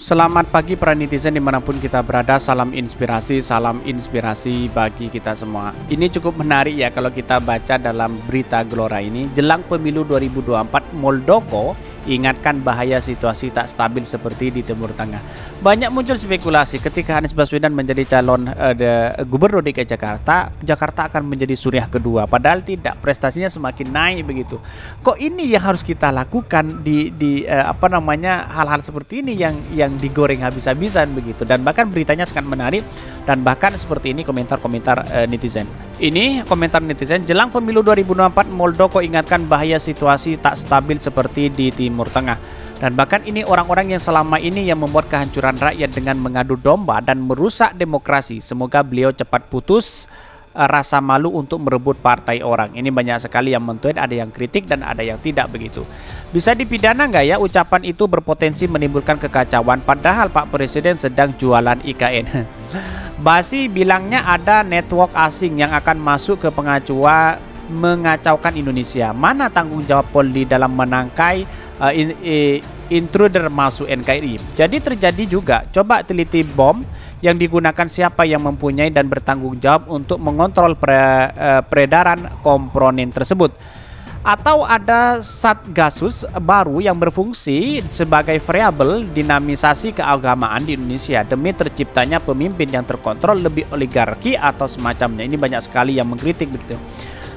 Selamat pagi para netizen dimanapun kita berada, salam inspirasi bagi kita semua. Ini cukup menarik ya kalau kita baca dalam berita Gelora ini. Jelang pemilu 2024, Muldoko ingatkan bahaya situasi tak stabil seperti di Timur Tengah. Banyak muncul spekulasi ketika Anies Baswedan menjadi calon gubernur DKI Jakarta, Jakarta akan menjadi Suriah kedua. Padahal tidak, prestasinya semakin naik begitu. Kok ini yang harus kita lakukan hal-hal seperti ini yang digoreng habis-habisan begitu, dan bahkan beritanya sangat menarik, dan bahkan seperti ini komentar netizen. Ini komentar netizen, jelang pemilu 2024 Muldoko ingatkan bahaya situasi tak stabil seperti di Timur Tengah. Dan bahkan ini orang-orang yang selama ini yang membuat kehancuran rakyat dengan mengadu domba dan merusak demokrasi. Semoga beliau cepat putus rasa malu untuk merebut partai orang. Ini banyak sekali yang mentweet, ada yang kritik dan ada yang tidak begitu. Bisa dipidana nggak ya? Ucapan itu berpotensi menimbulkan kekacauan padahal Pak Presiden sedang jualan IKN. Basi bilangnya ada network asing yang akan masuk ke mengacaukan Indonesia. Mana tanggung jawab Polri dalam menangkai intruder masuk NKRI? Jadi terjadi juga, coba teliti bom yang digunakan siapa yang mempunyai dan bertanggung jawab untuk mengontrol peredaran komponen tersebut. Atau ada Satgasus baru yang berfungsi sebagai variabel dinamisasi keagamaan di Indonesia demi terciptanya pemimpin yang terkontrol lebih oligarki atau semacamnya. Ini banyak sekali yang mengkritik begitu.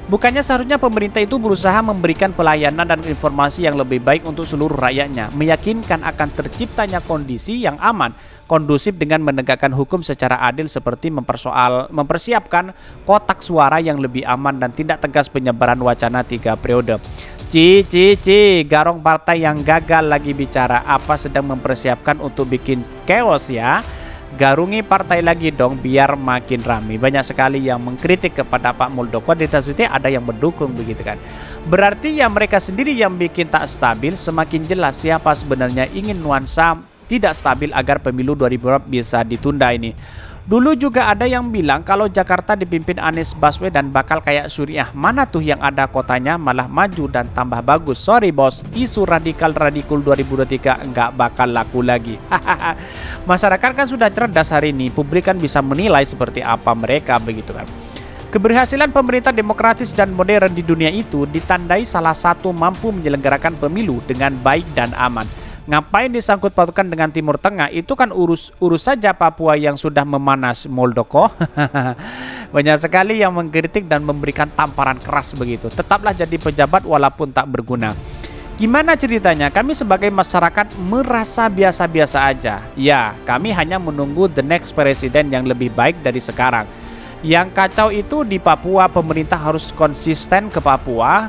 Bukannya seharusnya pemerintah itu berusaha memberikan pelayanan dan informasi yang lebih baik untuk seluruh rakyatnya, meyakinkan akan terciptanya kondisi yang aman, kondusif dengan menegakkan hukum secara adil seperti mempersiapkan kotak suara yang lebih aman dan tidak tegas penyebaran wacana 3 periode. Garong partai yang gagal lagi bicara, apa sedang mempersiapkan untuk bikin chaos ya? Garungi partai lagi dong biar makin ramai. Banyak sekali yang mengkritik kepada Pak Muldoko, di tasutnya ada yang mendukung begitu kan. Berarti ya mereka sendiri yang bikin tak stabil. Semakin jelas siapa sebenarnya ingin nuansa tidak stabil agar pemilu 2024 bisa ditunda ini. Dulu juga ada yang bilang kalau Jakarta dipimpin Anies Baswedan bakal kayak Suriah. Mana tuh yang ada kotanya malah maju dan tambah bagus. Sorry bos, isu radikul 2023 nggak bakal laku lagi. Masyarakat kan sudah cerdas hari ini, publik kan bisa menilai seperti apa mereka begitu kan. Keberhasilan pemerintah demokratis dan modern di dunia itu ditandai salah satu mampu menyelenggarakan pemilu dengan baik dan aman. Ngapain disangkut pautkan dengan Timur Tengah? Itu kan urus saja Papua yang sudah memanas. Muldoko. Banyak sekali yang mengkritik dan memberikan tamparan keras begitu. Tetaplah jadi pejabat walaupun tak berguna. Gimana ceritanya? Kami sebagai masyarakat merasa biasa-biasa aja. Ya, kami hanya menunggu the next presiden yang lebih baik dari sekarang. Yang kacau itu di Papua, pemerintah harus konsen ke Papua,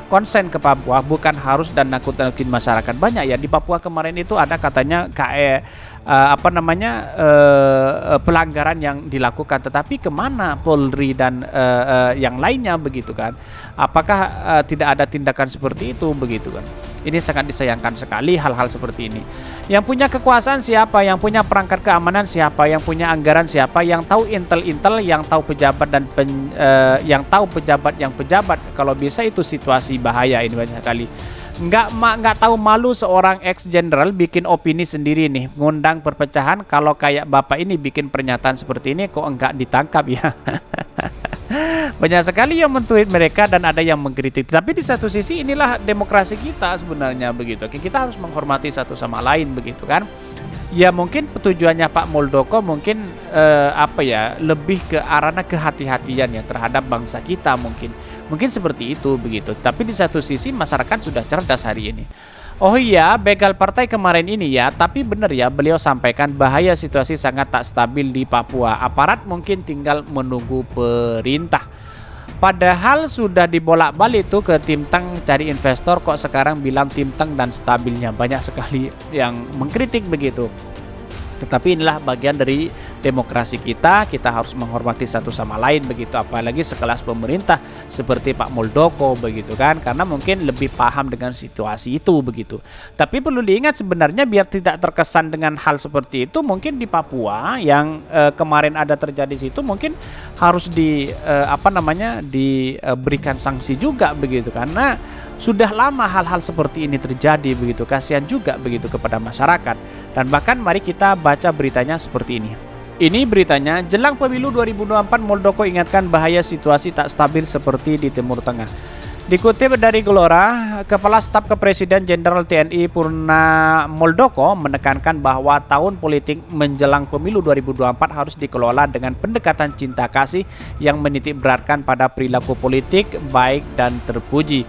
bukan harus dan nakut-nakutin masyarakat. Banyak ya di Papua kemarin itu ada katanya pelanggaran yang dilakukan, tetapi kemana Polri dan yang lainnya begitu kan? Apakah tidak ada tindakan seperti itu begitu kan? Ini sangat disayangkan sekali hal-hal seperti ini. Yang punya kekuasaan siapa? Yang punya perangkat keamanan siapa? Yang punya anggaran siapa? Yang tahu intel, yang tahu pejabat dan yang tahu pejabat. Kalau bisa itu situasi bahaya ini banyak sekali. Nggak tahu malu seorang ex-jenderal bikin opini sendiri nih, ngundang perpecahan. Kalau kayak bapak ini bikin pernyataan seperti ini kok enggak ditangkap ya. Banyak sekali yang mentweet mereka dan ada yang mengkritik. Tapi di satu sisi inilah demokrasi kita sebenarnya begitu. Kita harus menghormati satu sama lain begitu kan. Ya mungkin tujuannya Pak Muldoko mungkin lebih ke arahnya kehati-hatian ya terhadap bangsa kita mungkin. Mungkin seperti itu begitu. Tapi di satu sisi masyarakat sudah cerdas hari ini. Oh iya, begal partai kemarin ini ya, tapi benar ya beliau sampaikan bahaya situasi sangat tak stabil di Papua. Aparat mungkin tinggal menunggu perintah. Padahal sudah dibolak-balik tuh ke Tim Teng cari investor, kok sekarang bilang Tim Teng dan stabilnya. Banyak sekali yang mengkritik begitu. Tetapi inilah bagian dari demokrasi kita harus menghormati satu sama lain begitu, apalagi sekelas pemerintah seperti Pak Muldoko begitu kan, karena mungkin lebih paham dengan situasi itu begitu. Tapi perlu diingat sebenarnya biar tidak terkesan dengan hal seperti itu, mungkin di Papua yang kemarin ada terjadi situ mungkin harus diberikan sanksi juga begitu, karena Sudah lama hal-hal seperti ini terjadi begitu. Kasihan juga begitu kepada masyarakat. Dan bahkan mari kita baca beritanya seperti ini. Ini beritanya, jelang pemilu 2024 Muldoko ingatkan bahaya situasi tak stabil seperti di Timur Tengah. Dikutip dari Gelora, Kepala Staf Kepresiden Jenderal TNI Purna Muldoko menekankan bahwa tahun politik menjelang pemilu 2024 harus dikelola dengan pendekatan cinta kasih yang menitik beratkan pada perilaku politik baik dan terpuji.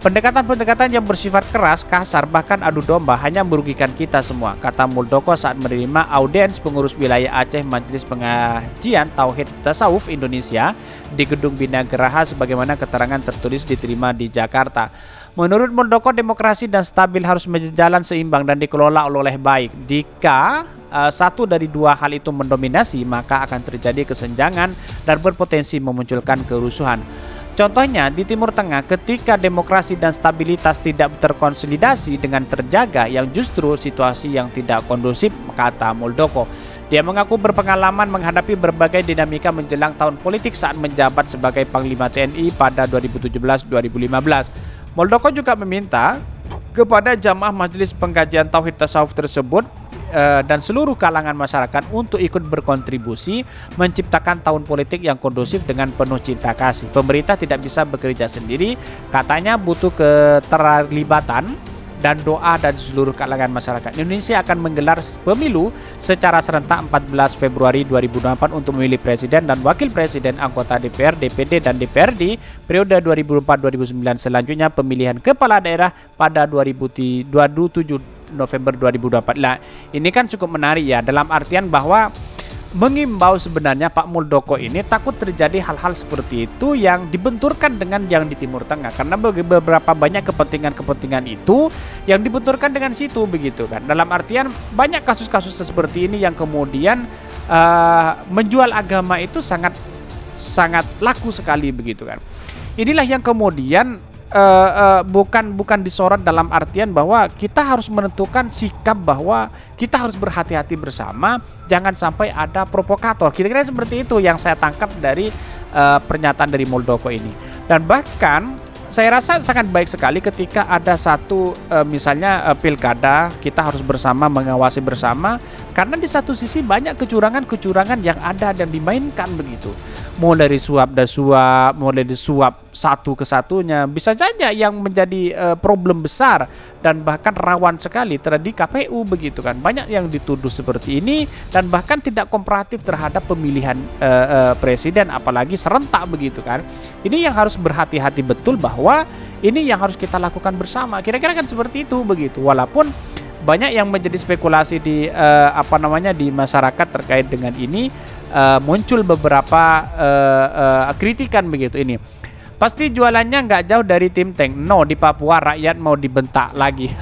Pendekatan-pendekatan yang bersifat keras, kasar, bahkan adu domba hanya merugikan kita semua, kata Muldoko saat menerima audiens pengurus wilayah Aceh Majelis Pengajian Tauhid Tasawuf Indonesia di Gedung Bina Geraha sebagaimana keterangan tertulis diterima di Jakarta. Menurut Muldoko, demokrasi dan stabil harus berjalan seimbang dan dikelola oleh baik. Jika satu dari dua hal itu mendominasi, maka akan terjadi kesenjangan dan berpotensi memunculkan kerusuhan. Contohnya di Timur Tengah ketika demokrasi dan stabilitas tidak terkonsolidasi dengan terjaga yang justru situasi yang tidak kondusif, kata Muldoko. Dia mengaku berpengalaman menghadapi berbagai dinamika menjelang tahun politik saat menjabat sebagai Panglima TNI pada 2017-2015. Muldoko juga meminta kepada jamaah Majelis Pengkajian Tauhid Tasawuf tersebut dan seluruh kalangan masyarakat untuk ikut berkontribusi menciptakan tahun politik yang kondusif dengan penuh cinta kasih. Pemerintah tidak bisa bekerja sendiri, katanya butuh keterlibatan dan doa dari seluruh kalangan masyarakat. Indonesia akan menggelar pemilu secara serentak 14 Februari 2024 untuk memilih presiden dan wakil presiden, anggota DPR, DPD, dan DPRD periode 2004-2009. Selanjutnya pemilihan kepala daerah pada 27 November 2024. Nah, ini kan cukup menarik ya, dalam artian bahwa mengimbau sebenarnya Pak Muldoko ini takut terjadi hal-hal seperti itu yang dibenturkan dengan yang di Timur Tengah, karena beberapa banyak kepentingan-kepentingan itu yang dibenturkan dengan situ begitu kan. Dalam artian banyak kasus-kasus seperti ini yang kemudian menjual agama itu sangat laku sekali begitu kan. Inilah yang kemudian bukan disorot dalam artian bahwa kita harus menentukan sikap bahwa kita harus berhati-hati bersama, jangan sampai ada provokator. Kira-kira seperti itu yang saya tangkap dari pernyataan dari Muldoko ini. Dan bahkan saya rasa sangat baik sekali ketika ada satu misalnya pilkada, kita harus bersama mengawasi bersama, karena di satu sisi banyak kecurangan-kecurangan yang ada dan dimainkan begitu. Mulai dari suap dan suap, mulai dari suap satu ke satunya, bisa saja yang menjadi problem besar dan bahkan rawan sekali terjadi KPU begitu kan. Banyak yang dituduh seperti ini dan bahkan tidak kooperatif terhadap pemilihan presiden, apalagi serentak begitu kan. Ini yang harus berhati-hati betul bahwa ini yang harus kita lakukan bersama. Kira-kira kan seperti itu begitu. Walaupun banyak yang menjadi spekulasi di di masyarakat terkait dengan ini, muncul beberapa kritikan begitu ini. Pasti jualannya nggak jauh dari tim tank. No, di Papua rakyat mau dibentak lagi.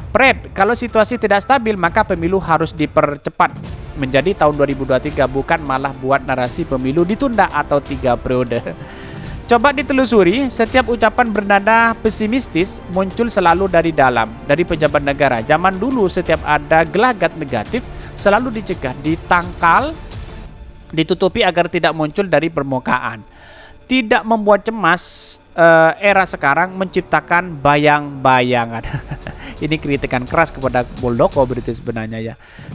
Fred, kalau situasi tidak stabil maka pemilu harus dipercepat menjadi tahun 2023, bukan malah buat narasi pemilu ditunda atau 3 periode. Coba ditelusuri, setiap ucapan bernada pesimistis muncul selalu dari dalam, dari pejabat negara. Zaman dulu setiap ada gelagat negatif selalu dicegah, ditangkal, ditutupi agar tidak muncul dari permukaan. Tidak membuat cemas, era sekarang menciptakan bayang-bayangan. Ini kritikan keras kepada Muldoko berarti sebenarnya ya.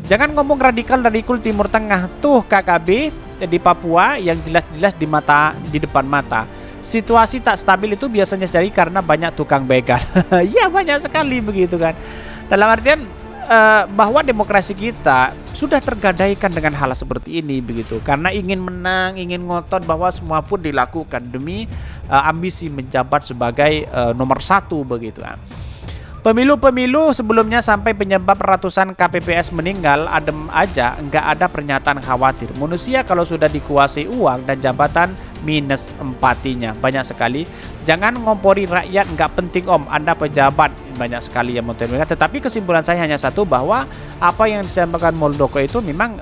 Jangan ngomong radikal Timur Tengah. Tuh KKB di Papua yang jelas-jelas di depan mata. Situasi tak stabil itu biasanya jadi karena banyak tukang begal. Ya banyak sekali begitu kan. Dalam artian bahwa demokrasi kita sudah tergadaikan dengan hal seperti ini begitu. Karena ingin menang, ingin ngotot bahwa semua pun dilakukan demi ambisi menjabat sebagai nomor 1 begitu kan. Pemilu-pemilu sebelumnya sampai penyebab ratusan KPPS meninggal adem aja, nggak ada pernyataan khawatir. Manusia kalau sudah dikuasai uang dan jabatan minus empatinya banyak sekali. Jangan ngompori rakyat, nggak penting om, Anda pejabat, banyak sekali yang menurut. Tetapi kesimpulan saya hanya satu, bahwa apa yang disampaikan Muldoko itu memang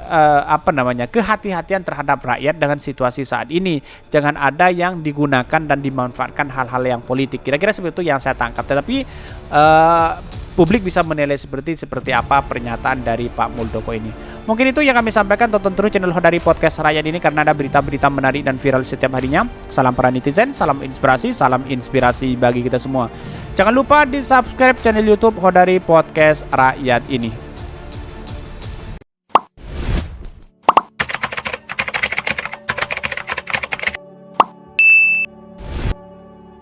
kehati-hatian terhadap rakyat dengan situasi saat ini. Jangan ada yang digunakan dan dimanfaatkan hal-hal yang politik. Kira-kira seperti itu yang saya tangkap. Tetapi publik bisa menilai seperti apa pernyataan dari Pak Muldoko ini. Mungkin itu yang kami sampaikan. Tonton terus channel Hodari Podcast Rakyat ini karena ada berita-berita menarik dan viral setiap harinya. Salam para netizen, salam inspirasi bagi kita semua. Jangan lupa di subscribe channel YouTube Hodari Podcast Rakyat ini.